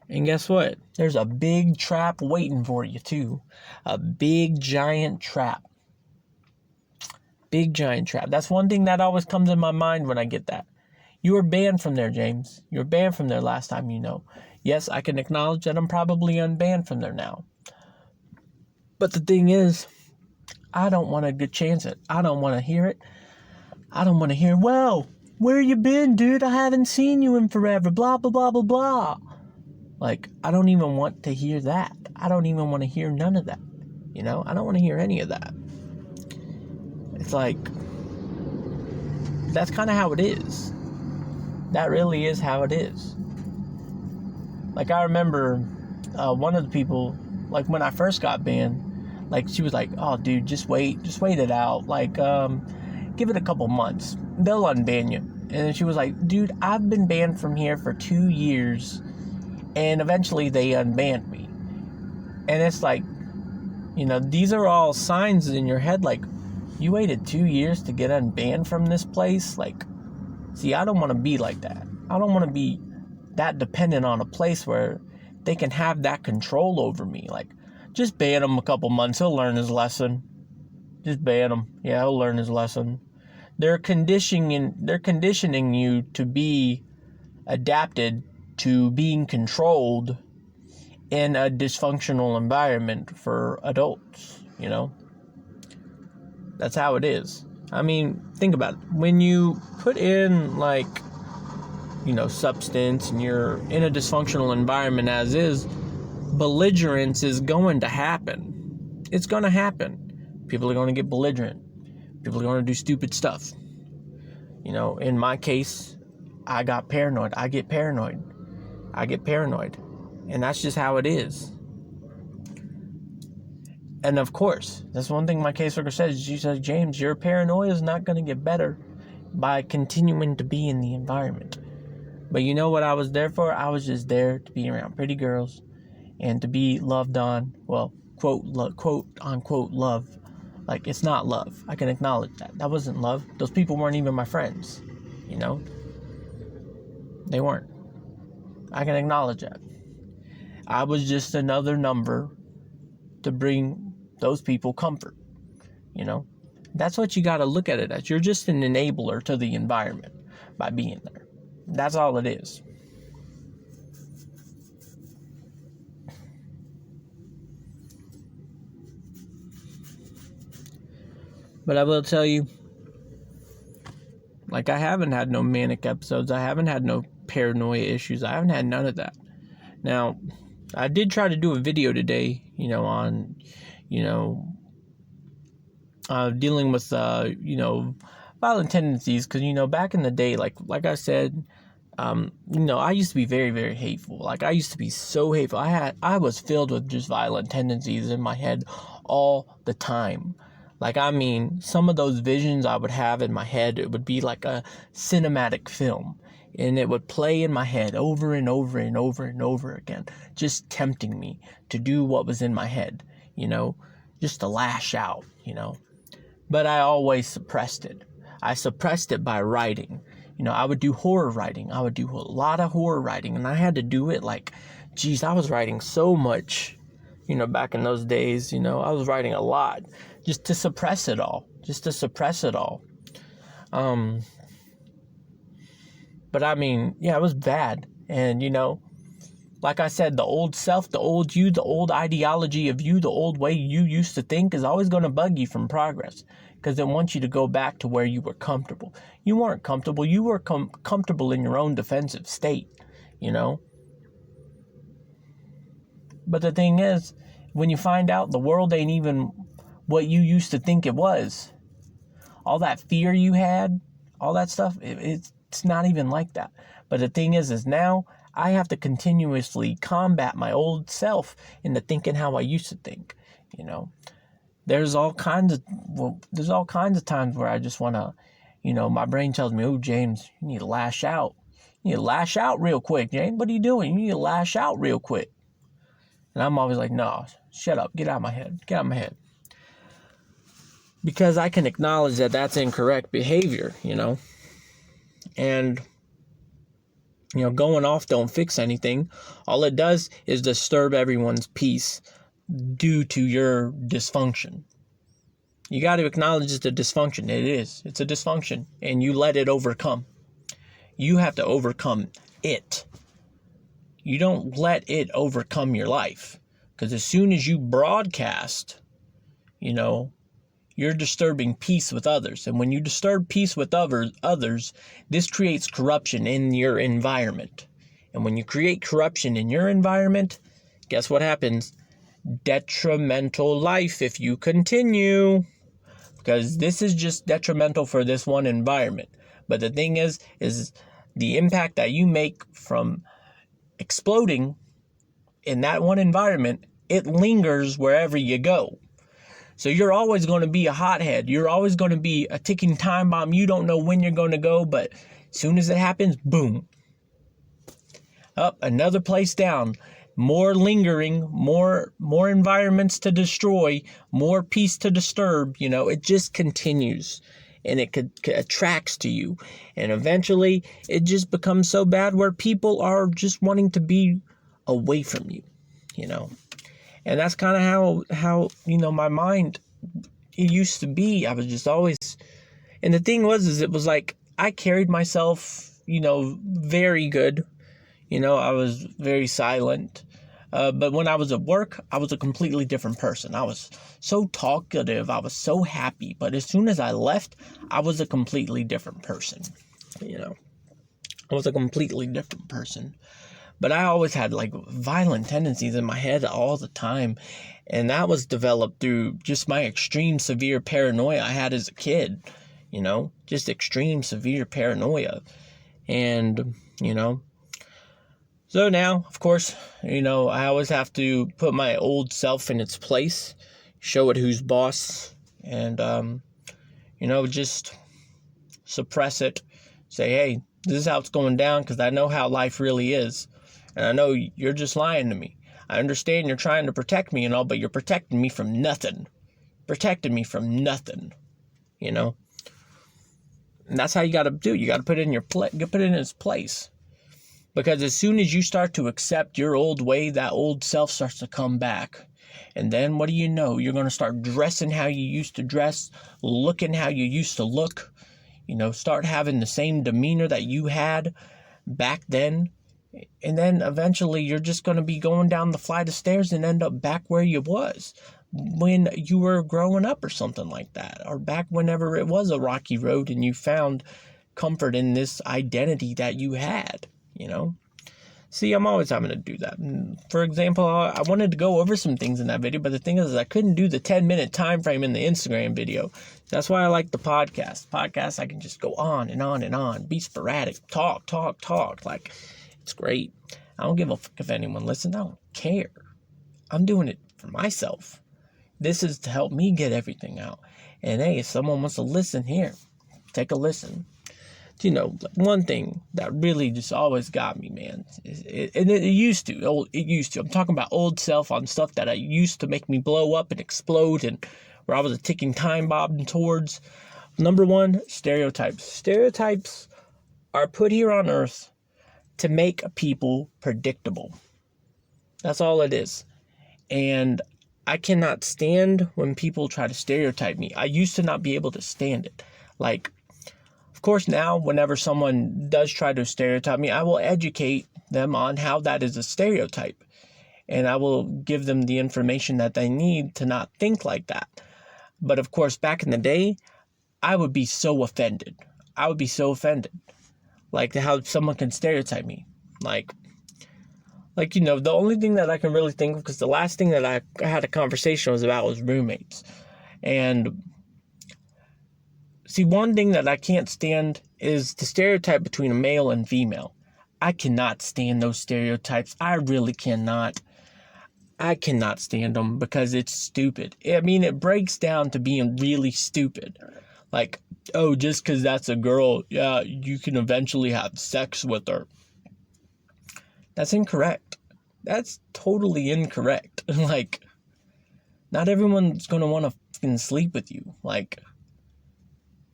A: And guess what? There's a big trap waiting for you, too. A big, giant trap. Big, giant trap. That's one thing that always comes in my mind when I get that. You were banned from there, James. You were banned from there last time, Yes, I can acknowledge that I'm probably unbanned from there now. But the thing is, I don't want to chance it. I don't want to hear it. I don't want to hear, well, where you been, dude? I haven't seen you in forever. Blah, blah, blah, blah, blah. I don't even want to hear that. I don't even want to hear none of that. I don't want to hear any of that. It's that's kind of how it is. That really is how it is. I remember one of the people, when I first got banned, she was like, oh, dude, just wait it out. Give it a couple months. They'll unban you. And then she was like, dude, I've been banned from here for 2 years. And eventually they unbanned me. And it's these are all signs in your head, you waited 2 years to get unbanned from this place? See, I don't want to be like that. I don't want to be that dependent on a place where they can have that control over me. Just ban him a couple months. He'll learn his lesson. Just ban him. Yeah, he'll learn his lesson. They're conditioning you to be adapted to being controlled in a dysfunctional environment for adults, That's how it is. I mean, think about it. When you put in, substance and you're in a dysfunctional environment as is, belligerence is going to happen. It's going to happen. People are going to get belligerent. People are going to do stupid stuff. In my case, I got paranoid. I get paranoid. And that's just how it is. And of course, that's one thing my caseworker says. She says, James, your paranoia is not going to get better by continuing to be in the environment. But you know what I was there for? I was just there to be around pretty girls and to be loved on. Well, quote unquote love. It's not love. I can acknowledge that. That wasn't love. Those people weren't even my friends. They weren't. I can acknowledge that. I was just another number to bring those people comfort. That's what you got to look at it as. You're just an enabler to the environment by being there. That's all it is. But I will tell you, like, I haven't had no manic episodes. I haven't had no paranoia issues. I haven't had none of that. Now, I did try to do a video today, on, dealing with, violent tendencies. Because, back in the day, like I said, I used to be very, very hateful. Like, I used to be so hateful. I was filled with just violent tendencies in my head all the time. Like, I mean, some of those visions I would have in my head, it would be like a cinematic film. And it would play in my head over and over and over and over again, just tempting me to do what was in my head, just to lash out, But I always suppressed it. I suppressed it by writing. I would do horror writing. I would do a lot of horror writing. And I had to do it I was writing so much, back in those days, I was writing a lot just to suppress it all. But I mean, yeah, it was bad. And, like I said, the old self, the old you, the old ideology of you, the old way you used to think is always going to bug you from progress. Because it wants you to go back to where you were comfortable. You weren't comfortable. You were comfortable in your own defensive state, But the thing is, when you find out the world ain't even what you used to think it was, all that fear you had, all that stuff, it's not even like that. But the thing is now I have to continuously combat my old self into thinking how I used to think, There's all kinds of times where I just want to, my brain tells me, oh, James, you need to lash out. You need to lash out real quick, James. What are you doing? You need to lash out real quick. And I'm always like, no, shut up. Get out of my head. Because I can acknowledge that that's incorrect behavior, And, going off don't fix anything. All it does is disturb everyone's peace due to your dysfunction. You got to acknowledge it's a dysfunction. It's a dysfunction. And you let it overcome. You have to overcome it. You don't let it overcome your life. Because as soon as you broadcast, you're disturbing peace with others. And when you disturb peace with others, this creates corruption in your environment. And when you create corruption in your environment, guess what happens? Detrimental life if you continue. Because this is just detrimental for this one environment. But the thing is the impact that you make from exploding in that one environment, it lingers wherever you go. So you're always going to be a hothead. You're always going to be a ticking time bomb. You don't know when you're going to go, but as soon as it happens, boom. Up, another place down. More lingering, more environments to destroy, more peace to disturb. It just continues. And it attracts to you. And eventually, it just becomes so bad where people are just wanting to be away from you, And that's kind of how my mind, it used to be. I was just always, and the thing was, it was like, I carried myself, very good. I was very silent. But when I was at work, I was a completely different person. I was so talkative. I was so happy. But as soon as I left, I was a completely different person. I was a completely different person. But I always had violent tendencies in my head all the time. And that was developed through just my extreme severe paranoia I had as a kid. Just extreme severe paranoia. And, so now, of course, I always have to put my old self in its place, show it who's boss, and, just suppress it. Say, hey, this is how it's going down because I know how life really is. And I know you're just lying to me. I understand you're trying to protect me and all, but you're protecting me from nothing. And that's how you got to do. You got to put it in put it in its place. Because as soon as you start to accept your old way, that old self starts to come back. And then what do you know? You're going to start dressing how you used to dress, looking how you used to look, start having the same demeanor that you had back then. And then eventually you're just going to be going down the flight of stairs and end up back where you was when you were growing up or something like that. Or back whenever it was a rocky road and you found comfort in this identity that you had, you know? See, I'm always having to do that. For example, I wanted to go over some things in that video, but the thing is I couldn't do the 10-minute time frame in the Instagram video. That's why I like the podcast. Podcast, I can just go on and on and on, be sporadic, talk. Like, it's great. I don't give a fuck if anyone listens. I don't care. I'm doing it for myself. This is to help me get everything out. And hey, if someone wants to listen, here, take a listen. You know, one thing that really just always got me, man, it used to. I'm talking about old self on stuff that I used to make me blow up and explode, and where I was a ticking time bomb towards. Number one, stereotypes. Stereotypes are put here on Earth to make people predictable. That's all it is. And I cannot stand when people try to stereotype me. I used to not be able to stand it. Like, of course, now, whenever someone does try to stereotype me, I will educate them on how that is a stereotype. And I will give them the information that they need to not think like that. But of course, back in the day, I would be so offended. Like how someone can stereotype me. Like, you know, the only thing that I can really think of, because the last thing that I had a conversation was roommates. And see, one thing that I can't stand is the stereotype between a male and female. I cannot stand those stereotypes. I really cannot. I cannot stand them because it's stupid. I mean, it breaks down to being really stupid. Like, oh, just because that's a girl, yeah, you can eventually have sex with her. That's incorrect. That's totally incorrect. Like, not everyone's going to want to fucking sleep with you. Like,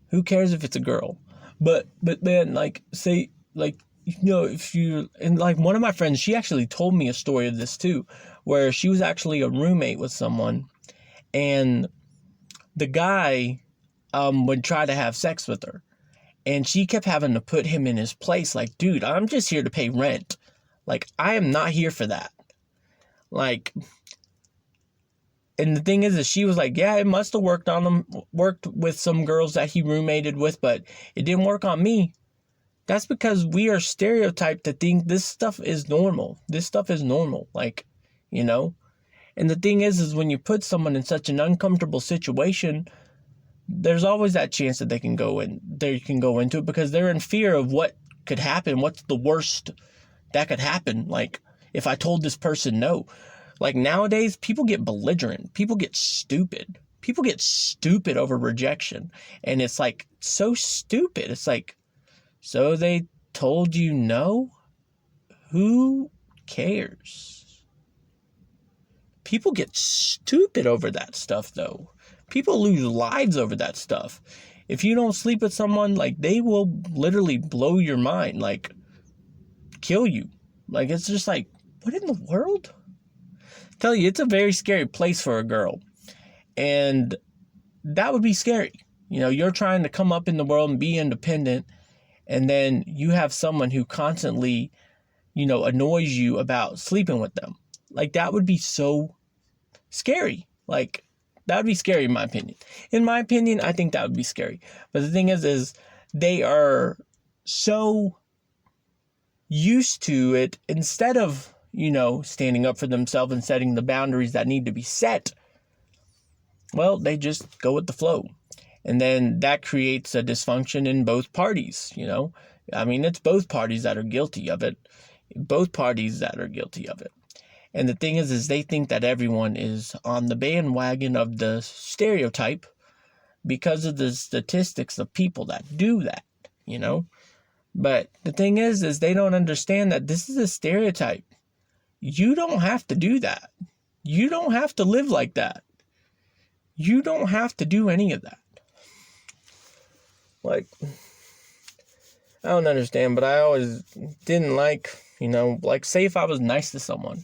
A: who cares if it's a girl? But then, like, say, like, you know, if you, and like one of my friends, she actually told me a story of this too, where she was actually a roommate with someone, and the guy would try to have sex with her, and she kept having to put him in his place. Like, dude, I'm just here to pay rent. Like, I am not here for that. Like, and the thing is she was like, yeah, it must have worked with some girls that he roommated with, but it didn't work on me. That's because we are stereotyped to think this stuff is normal. Like, you know? And the thing is when you put someone in such an uncomfortable situation, there's always that chance that they can go into it because they're in fear of what could happen. What's the worst that could happen? Like, if I told this person no. Like, nowadays, people get belligerent. People get stupid. People get stupid over rejection. And it's like, so stupid. It's like, so they told you no? Who cares? People get stupid over that stuff, though. People lose lives over that stuff. If you don't sleep with someone, like, they will literally blow your mind. Like, kill you. Like, it's just like, what in the world? I tell you, it's a very scary place for a girl. And that would be scary. You know, you're trying to come up in the world and be independent, and then you have someone who constantly, you know, annoys you about sleeping with them. Like, that would be so scary. Like, that would be scary in my opinion. In my opinion, I think that would be scary. But the thing is they are so used to it, instead of, you know, standing up for themselves and setting the boundaries that need to be set, well, they just go with the flow. And then that creates a dysfunction in both parties, you know. I mean, it's both parties that are guilty of it. And the thing is they think that everyone is on the bandwagon of the stereotype because of the statistics of people that do that, you know. But the thing is they don't understand that this is a stereotype. You don't have to do that. You don't have to live like that. You don't have to do any of that. Like, I don't understand, but I always didn't like, you know, like, say if I was nice to someone,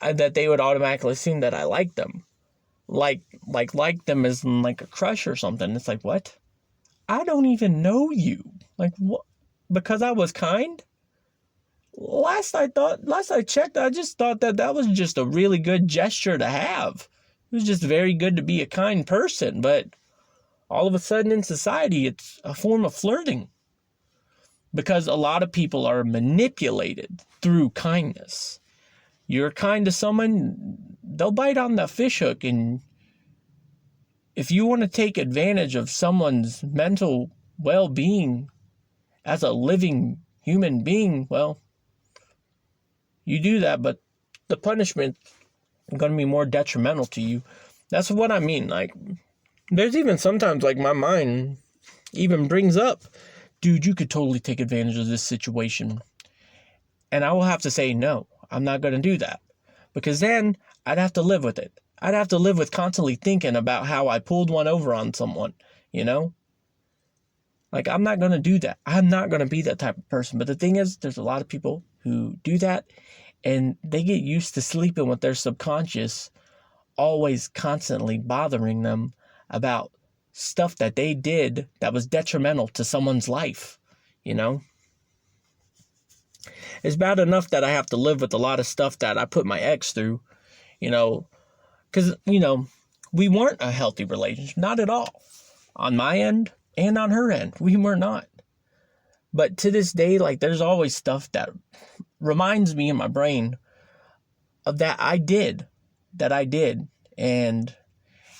A: that they would automatically assume that I liked them. Like them as in, like, a crush or something. It's like, what? I don't even know you. Like, what? Because I was kind? last I checked, I just thought that was just a really good gesture to have. It was just very good to be a kind person, but all of a sudden in society, it's a form of flirting because a lot of people are manipulated through kindness. You're kind to someone, they'll bite on the fishhook, and if you want to take advantage of someone's mental well-being as a living human being, well, you do that, but the punishment is going to be more detrimental to you. That's what I mean. Like, there's even sometimes, like, my mind even brings up, dude, you could totally take advantage of this situation. And I will have to say, no, I'm not going to do that. Because then I'd have to live with it. I'd have to live with constantly thinking about how I pulled one over on someone, you know? Like, I'm not going to do that. I'm not going to be that type of person. But the thing is, there's a lot of people who do that, and they get used to sleeping with their subconscious always constantly bothering them about stuff that they did that was detrimental to someone's life, you know? It's bad enough that I have to live with a lot of stuff that I put my ex through, you know, because, you know, we weren't a healthy relationship, not at all. On my end and on her end, we were not. But to this day, like, there's always stuff that reminds me in my brain of that I did. And,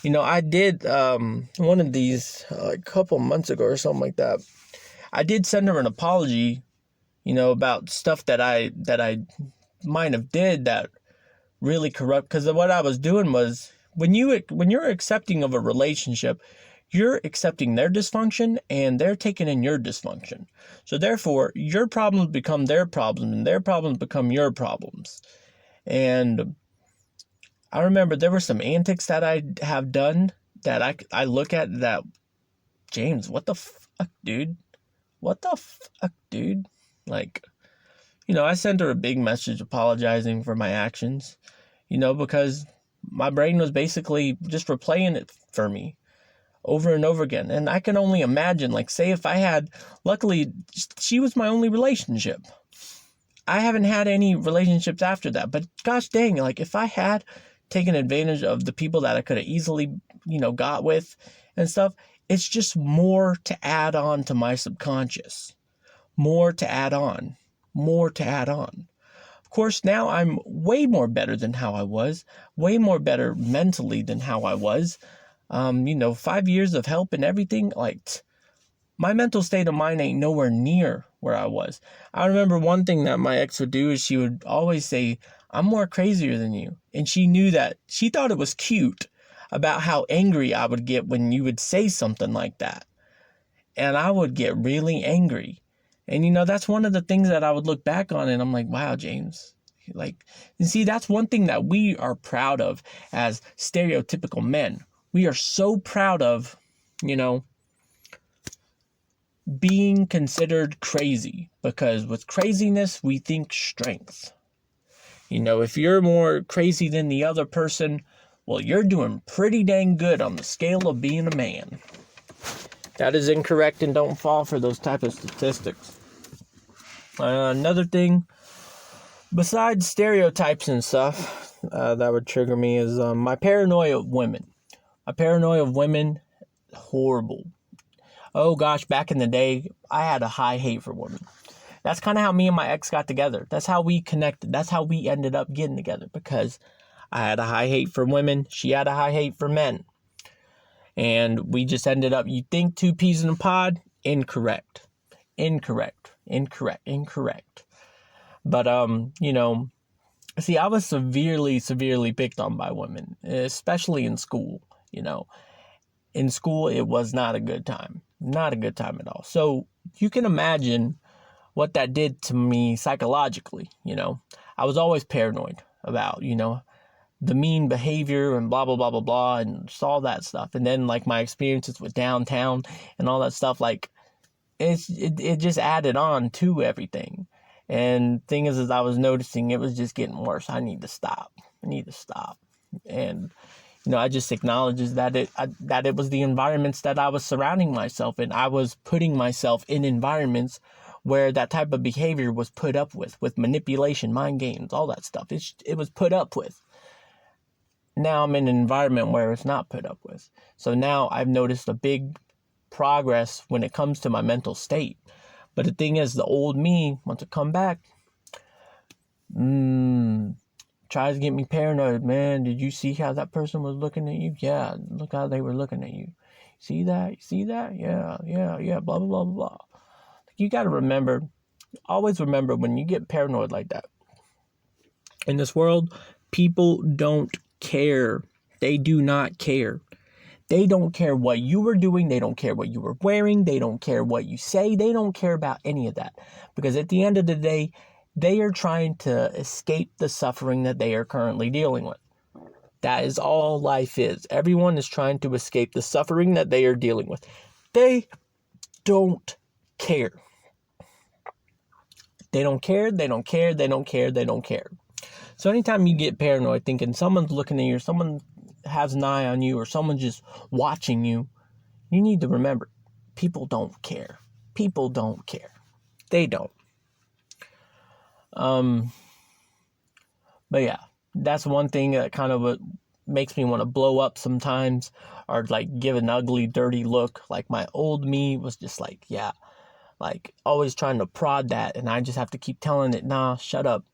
A: you know, I did one of these a couple months ago or something like that. I did send her an apology, you know, about stuff that I might have did that really corrupt. Because what I was doing was, when you're accepting of a relationship, you're accepting their dysfunction and they're taking in your dysfunction. So therefore, your problems become their problems and their problems become your problems. And I remember there were some antics that I have done that I look at that, James, what the fuck, dude? What the fuck, dude? Like, you know, I sent her a big message apologizing for my actions, you know, because my brain was basically just replaying it for me over and over again. And I can only imagine, like, say if I had, luckily, she was my only relationship. I haven't had any relationships after that. But gosh dang, like, if I had taken advantage of the people that I could have easily, you know, got with and stuff, it's just more to add on to my subconscious. More to add on. Of course, now I'm way more better than how I was. Way more better mentally than how I was. You know, 5 years of help and everything, like, my mental state of mind ain't nowhere near where I was. I remember one thing that my ex would do is she would always say, I'm more crazier than you. And she knew that. She thought it was cute about how angry I would get when you would say something like that. And I would get really angry. And, you know, that's one of the things that I would look back on and I'm like, wow, James. Like, and see, that's one thing that we are proud of as stereotypical men. We are so proud of, you know, being considered crazy, because with craziness, we think strength. You know, if you're more crazy than the other person, well, you're doing pretty dang good on the scale of being a man. That is incorrect, and don't fall for those type of statistics. Another thing, besides stereotypes and stuff that would trigger me is my paranoia of women. My paranoia of women, horrible. Oh gosh, back in the day, I had a high hate for women. That's kind of how me and my ex got together. That's how we connected. That's how we ended up getting together, because I had a high hate for women. She had a high hate for men. And we just ended up, you think two peas in a pod? Incorrect. But, you know, see, I was severely picked on by women, especially in school, you know. In school, it was not a good time. Not a good time at all. So you can imagine what that did to me psychologically, you know. I was always paranoid about, you know, the mean behavior and blah, blah, blah, blah, blah, and just all that stuff. And then, like, my experiences with downtown and all that stuff, like, it just added on to everything. And thing is I was noticing it was just getting worse. I need to stop. And, you know, I just acknowledges that it was the environments that I was surrounding myself in. I was putting myself in environments where that type of behavior was put up with manipulation, mind games, all that stuff. It was put up with. Now I'm in an environment where it's not put up with. So now I've noticed a big progress when it comes to my mental state. But the thing is, the old me wants to come back. Tries to get me paranoid. Man, did you see how that person was looking at you? Yeah, look how they were looking at you. See that? You see that? Yeah, blah, blah, blah, blah. You got to remember, always remember when you get paranoid like that. In this world, people don't care. They do not care. They don't care what you were doing. They don't care what you were wearing. They don't care what you say. They don't care about any of that. Because at the end of the day, they are trying to escape the suffering that they are currently dealing with. That is all life is. Everyone is trying to escape the suffering that they are dealing with. They don't care. They don't care. They don't care. They don't care. They don't care. So anytime you get paranoid thinking someone's looking at you, or someone has an eye on you, or someone's just watching you, you need to remember, people don't care. People don't care. They don't. But yeah, that's one thing that kind of makes me want to blow up sometimes, or like give an ugly, dirty look. Like my old me was just like, yeah, like always trying to prod that, and I just have to keep telling it, nah, shut up.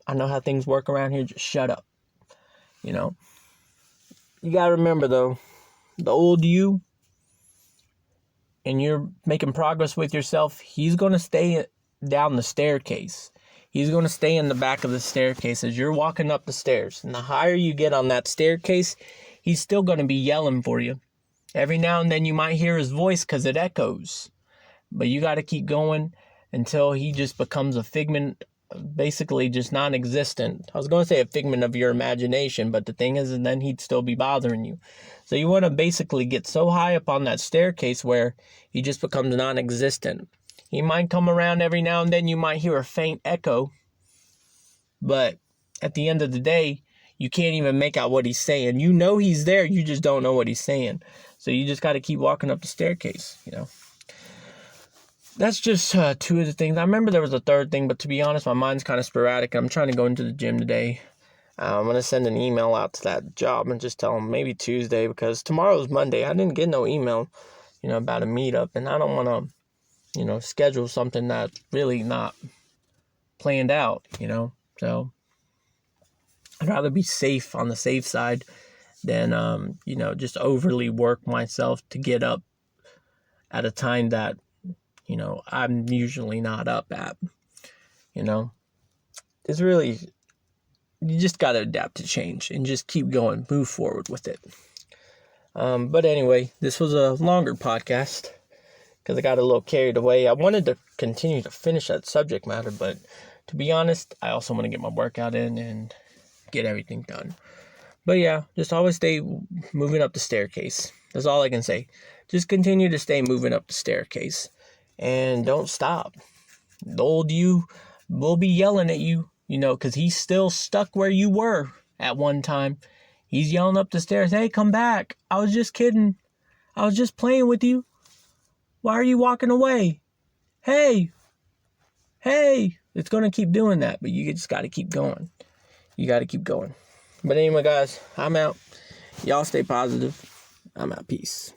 A: I know how things work around here, just shut up. You know, you gotta remember though, the old you, and you're making progress with yourself, he's gonna stay down the staircase. He's going to stay in the back of the staircase as you're walking up the stairs. And the higher you get on that staircase, he's still going to be yelling for you. Every now and then you might hear his voice because it echoes. But you got to keep going until he just becomes a figment, basically just non-existent. I was going to say a figment of your imagination, but the thing is, and then he'd still be bothering you. So you want to basically get so high up on that staircase where he just becomes non-existent. He might come around every now and then. You might hear a faint echo. But at the end of the day, you can't even make out what he's saying. You know he's there. You just don't know what he's saying. So you just got to keep walking up the staircase, you know. That's just two of the things. I remember there was a third thing, but to be honest, my mind's kind of sporadic. I'm trying to go into the gym today. I'm going to send an email out to that job and just tell them maybe Tuesday, because tomorrow's Monday. I didn't get no email, about a meetup, and I don't want to schedule something that's really not planned out, So I'd rather be safe, on the safe side, than, just overly work myself to get up at a time that, I'm usually not up at, It's really, you just got to adapt to change and just keep going, move forward with it. But anyway, this was a longer podcast, because I got a little carried away. I wanted to continue to finish that subject matter, but to be honest, I also want to get my workout in and get everything done. But yeah, just always stay moving up the staircase. That's all I can say. Just continue to stay moving up the staircase, and don't stop. The old you will be yelling at you, because he's still stuck where you were at one time. He's yelling up the stairs, hey, come back. I was just kidding. I was just playing with you. Why are you walking away? Hey. It's going to keep doing that, but you just got to keep going. You got to keep going. But anyway, guys, I'm out. Y'all stay positive. I'm out. Peace.